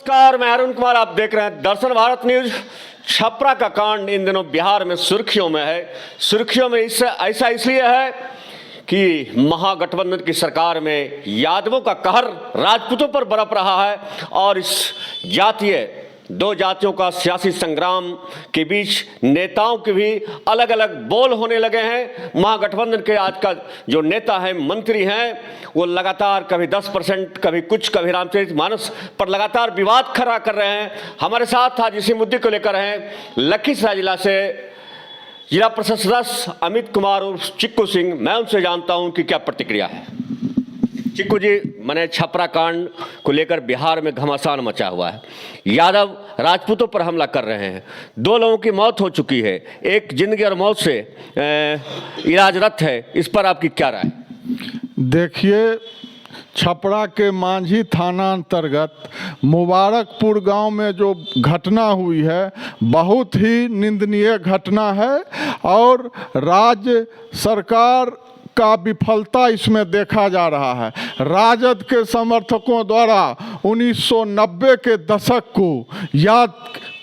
नमस्कार, मैं अरुण कुमार। आप देख रहे हैं दर्शन भारत न्यूज। छपरा का कांड इन दिनों बिहार में सुर्खियों में है। सुर्खियों में ऐसा इसलिए है कि महागठबंधन की सरकार में यादवों का कहर राजपूतों पर बरप रहा है और इस जातीय दो जातियों का सियासी संग्राम के बीच नेताओं के भी अलग अलग बोल होने लगे हैं। महागठबंधन के आज का जो नेता है, मंत्री हैं, वो लगातार कभी 10%, कभी कुछ, कभी रामचरितमानस पर लगातार विवाद खड़ा कर रहे हैं। हमारे साथ आज इसी मुद्दे को लेकर हैं लखीसराय जिला से जिला परिषद सदस्य अमित कुमार और चिक्कू सिंह। मैं उनसे जानता हूं कि क्या प्रतिक्रिया है। चिक्कू जी, मैंने छपरा कांड को लेकर बिहार में घमासान मचा हुआ है। यादव राजपूतों पर हमला कर रहे हैं। 2 लोगों की मौत हो चुकी है, एक जिंदगी और मौत से इलाजरत है। इस पर आपकी क्या राय? देखिए, छपरा के मांझी थाना अंतर्गत मुबारकपुर गांव में जो घटना हुई है, बहुत ही निंदनीय घटना है और राज्य सरकार का विफलता इसमें देखा जा रहा है। राजद के समर्थकों द्वारा 1990 के दशक को याद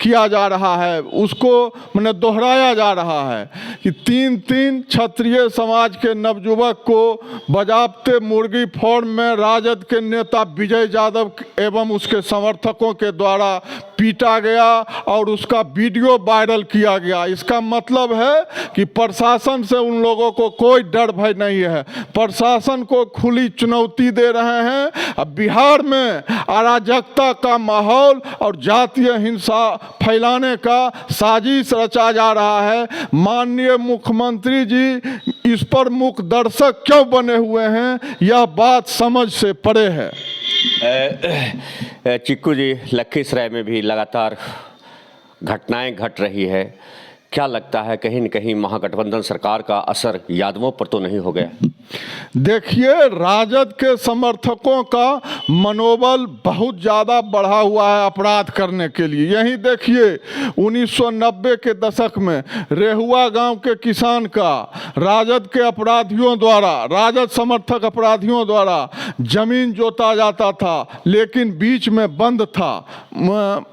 किया जा रहा है, उसको मैंने दोहराया जा रहा है कि 3 क्षत्रिय समाज के नवयुवक को बजाबते मुर्गी फार्म में राजद के नेता विजय यादव एवं उसके समर्थकों के द्वारा पीटा गया और उसका वीडियो वायरल किया गया। इसका मतलब है कि प्रशासन से उन लोगों को कोई डर भय नहीं है। प्रशासन को खुली चुनौती दे रहे हैं। अब बिहार में अराजकता का माहौल और जातीय हिंसा फैलाने का साजिश रचा जा रहा है। माननीय मुख्यमंत्री जी इस पर मुख दर्शक क्यों बने हुए हैं, यह बात समझ से परे है। चिक्कू जी, लखीसराय में भी लगातार घटनाएं घट रही है। क्या लगता है कहीं न कहीं महागठबंधन सरकार का असर यादवों पर तो नहीं हो गया? देखिए, राजद के समर्थकों का मनोबल बहुत ज़्यादा बढ़ा हुआ है अपराध करने के लिए। यही देखिए, 1990 के दशक में रेहुआ गांव के किसान का राजद के अपराधियों द्वारा, राजद समर्थक अपराधियों द्वारा जमीन जोता जाता था, लेकिन बीच में बंद था।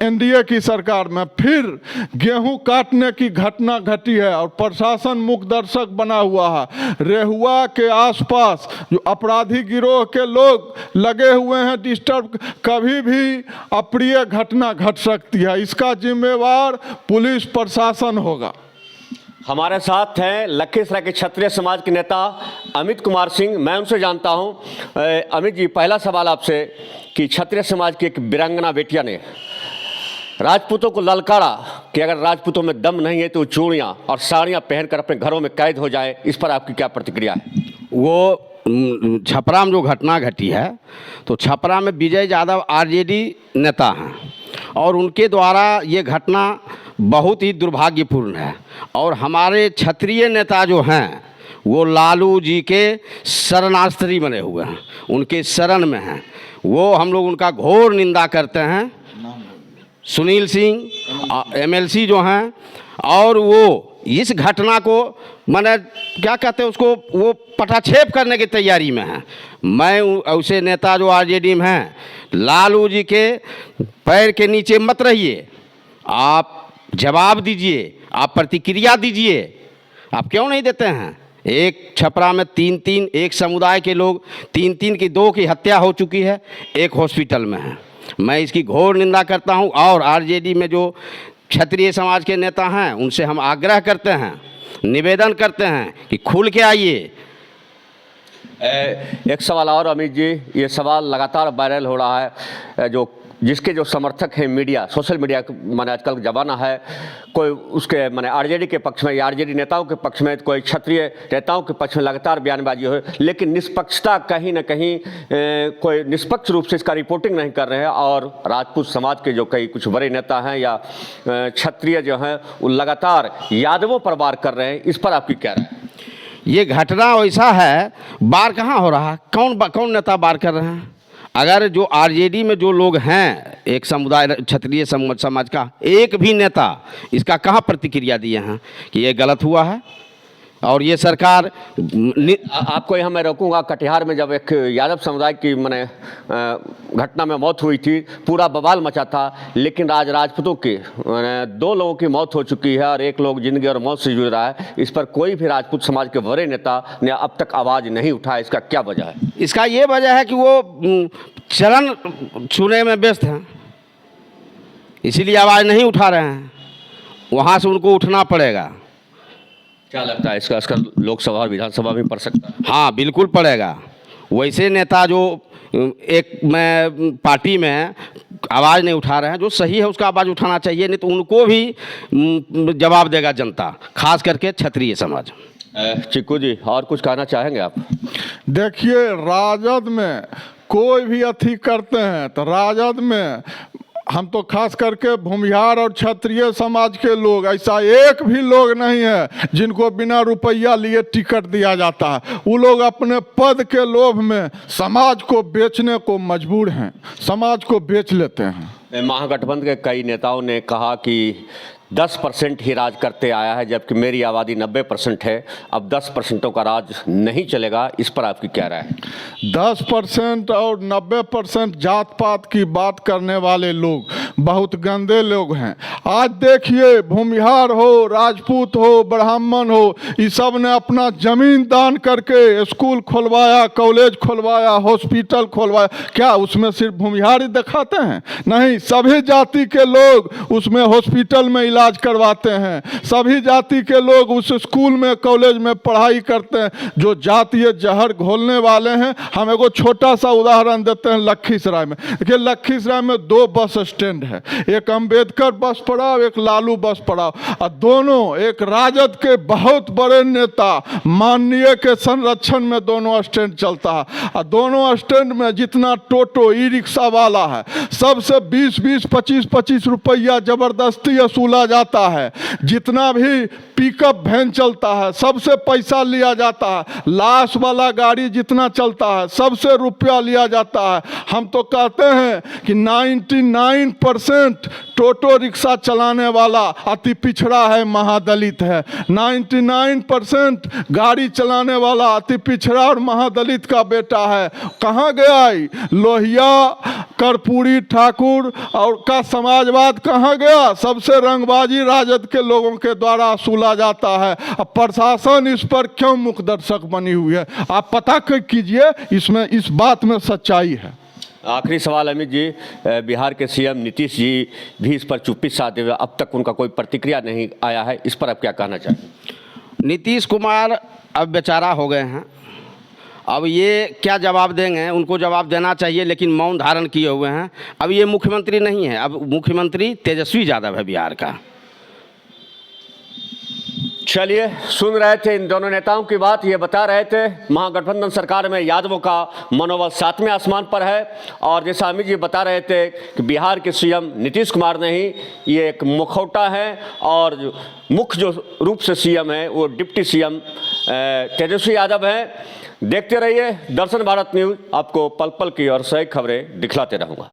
एनडीए की सरकार में फिर गेहूं काटने की घटना घटी है और प्रशासन मुख दर्शक बना हुआ है। रेहुआ के आसपास जो अपराधी गिरोह के लोग लगे हुए हैं डिस्टर्ब, कभी भी अप्रिय घटना घट सकती है। इसका जिम्मेवार पुलिस प्रशासन होगा। हमारे साथ हैं लखीसराय के क्षत्रिय समाज के नेता अमित कुमार सिंह। मैं उनसे जानता हूं। अमित जी, पहला सवाल आपसे कि क्षत्रिय समाज की एक वीरांगना बेटिया ने राजपूतों को ललकारा कि अगर राजपूतों में दम नहीं है तो चूड़ियाँ और साड़ियाँ पहनकर अपने घरों में कैद हो जाए। इस पर आपकी क्या प्रतिक्रिया है? वो छपरा में जो घटना घटी है, तो छपरा में विजय यादव आरजेडी नेता हैं और उनके द्वारा ये घटना बहुत ही दुर्भाग्यपूर्ण है। और हमारे क्षत्रिय नेता जो हैं वो लालू जी के शरणार्थी बने हुए हैं, उनके शरण में हैं। वो हम लोग उनका घोर निंदा करते हैं। सुनील सिंह एमएलसी जो हैं, और वो इस घटना को मैंने क्या कहते हैं उसको, वो पटाक्षेप करने की तैयारी में है। मैं ऐसे नेता जो आरजेडी में हैं, लालू जी के पैर के नीचे मत रहिए, आप जवाब दीजिए, आप प्रतिक्रिया दीजिए। आप क्यों नहीं देते हैं? एक छपरा में 3 एक समुदाय के लोग 3 की 2 की हत्या हो चुकी है, एक हॉस्पिटल में है। मैं इसकी घोर निंदा करता हूं और आरजेडी में जो क्षत्रिय समाज के नेता हैं उनसे हम आग्रह करते हैं, निवेदन करते हैं कि खुल के आइए। एक सवाल और अमित जी, ये सवाल लगातार वायरल हो रहा है, जिसके जो समर्थक हैं मीडिया, सोशल मीडिया माने आजकल का ज़माना है, कोई उसके माने आरजेडी के पक्ष में या आरजेडी नेताओं के पक्ष में, कोई क्षत्रिय नेताओं के पक्ष में लगातार बयानबाजी हो, लेकिन निष्पक्षता कहीं ना कहीं कोई निष्पक्ष रूप से इसका रिपोर्टिंग नहीं कर रहे हैं। और राजपूत समाज के जो कई कुछ बड़े नेता हैं या क्षत्रिय जो हैं वो लगातार यादवों पर वार कर रहे हैं। इस पर आपकी क्या राय है? ये घटना वैसा है, वार कहाँ हो रहा है? कौन नेता वार कर रहे हैं? अगर जो आरजेडी में जो लोग हैं, एक समुदाय क्षत्रिय समाज का एक भी नेता इसका कहाँ प्रतिक्रिया दिए हैं कि ये गलत हुआ है? और ये सरकार आपको यहाँ मैं रोकूंगा। कटिहार में जब एक यादव समुदाय की मैंने घटना में मौत हुई थी, पूरा बवाल मचा था, लेकिन राजपूतों के 2 लोगों की मौत हो चुकी है और 1 लोग जिंदगी और मौत से जूझ रहा है। इस पर कोई भी राजपूत समाज के बड़े नेता ने अब तक आवाज़ नहीं उठाया। इसका क्या वजह है? इसका ये वजह है कि वो चरण छूने में व्यस्त हैं, इसीलिए आवाज़ नहीं उठा रहे हैं। वहाँ से उनको उठना पड़ेगा। क्या लगता है इसका असर लोकसभा और विधानसभा में पड़ सकता है? हाँ, बिल्कुल पड़ेगा। वैसे नेता जो एक में पार्टी में आवाज़ नहीं उठा रहे हैं, जो सही है उसका आवाज़ उठाना चाहिए, नहीं तो उनको भी जवाब देगा जनता, खास करके क्षत्रिय समाज। चिक्कू जी, और कुछ कहना चाहेंगे आप? देखिए, राजद में कोई भी अथी करते हैं तो राजद में हम तो खास करके भूमिहार और क्षत्रिय समाज के लोग, ऐसा एक भी लोग नहीं है जिनको बिना रुपया लिए टिकट दिया जाता है। वो लोग अपने पद के लोभ में समाज को बेचने को मजबूर हैं, समाज को बेच लेते हैं। महागठबंधन के कई नेताओं ने कहा कि 10% ही राज करते आया है, जबकि मेरी आबादी 90% है। अब 10% का राज नहीं चलेगा, इस पर आपकी क्या राय है? 10% और 90% जात पात की बात करने वाले लोग बहुत गंदे लोग हैं। आज देखिए, भूमिहार हो, राजपूत हो, ब्राह्मण हो, इस सब ने अपना जमीन दान करके स्कूल खुलवाया, कॉलेज खुलवाया, हॉस्पिटल खुलवाया। क्या उसमें सिर्फ भूमिहार ही दिखाते हैं? नहीं, सभी जाति के लोग उसमें हॉस्पिटल में इलाज करवाते हैं, सभी जाति के लोग उस स्कूल में कॉलेज में पढ़ाई करते हैं। जो जातीय जहर घोलने वाले हैं, हम एगो छोटा सा उदाहरण देते हैं लखीसराय में। देखिए, लखीसराय में 2 बस स्टैंड है, एक अंबेडकर बस पड़ाव, एक लालू बस पड़ाव, और दोनों एक राजद के बहुत बड़े नेता माननीय के संरक्षण में दोनों स्टैंड चलता है। और दोनों स्टैंड में जितना टोटो ई रिक्शा वाला है, सबसे 20-20, 25-25 रुपया जबरदस्ती वसूला जाता है। जितना भी पिकअप वैन चलता है, सबसे पैसा लिया जाता है। लाश वाला गाड़ी जितना चलता है, सबसे रुपया लिया जाता है। हम तो कहते हैं कि 99% टोटो रिक्शा चलाने वाला अति पिछड़ा है, महादलित है। 99% गाड़ी चलाने वाला अति पिछड़ा और महादलित का बेटा है। कहाँ गया? लोहिया, कर्पूरी ठाकुर और का समाजवाद कहाँ गया? सबसे रंगबाजी राजद के लोगों के द्वारा वसूला जाता है। अब प्रशासन इस पर क्यों मुखदर्शक बनी हुई है? आप पता कीजिए, इसमें इस बात में सच्चाई है। आखिरी सवाल अमित जी, बिहार के सीएम नीतीश जी भी इस पर चुप्पी साधे हुए, अब तक उनका कोई प्रतिक्रिया नहीं आया है, इस पर आप क्या कहना चाहेंगे? नीतीश कुमार अब बेचारा हो गए हैं, अब ये क्या जवाब देंगे? उनको जवाब देना चाहिए, लेकिन मौन धारण किए हुए हैं। अब ये मुख्यमंत्री नहीं है, अब मुख्यमंत्री तेजस्वी यादव है बिहार का। चलिए, सुन रहे थे इन दोनों नेताओं की बात। ये बता रहे थे महागठबंधन सरकार में यादवों का मनोबल 7वें आसमान पर है। और जैसा अमित जी बता रहे थे कि बिहार के सीएम नीतीश कुमार नहीं, ये एक मुखौटा है, और मुख्य जो रूप से सीएम है वो डिप्टी सीएम तेजस्वी यादव है। देखते रहिए दर्शन भारत न्यूज़, आपको पल पल की और सही खबरें दिखलाते रहूँगा।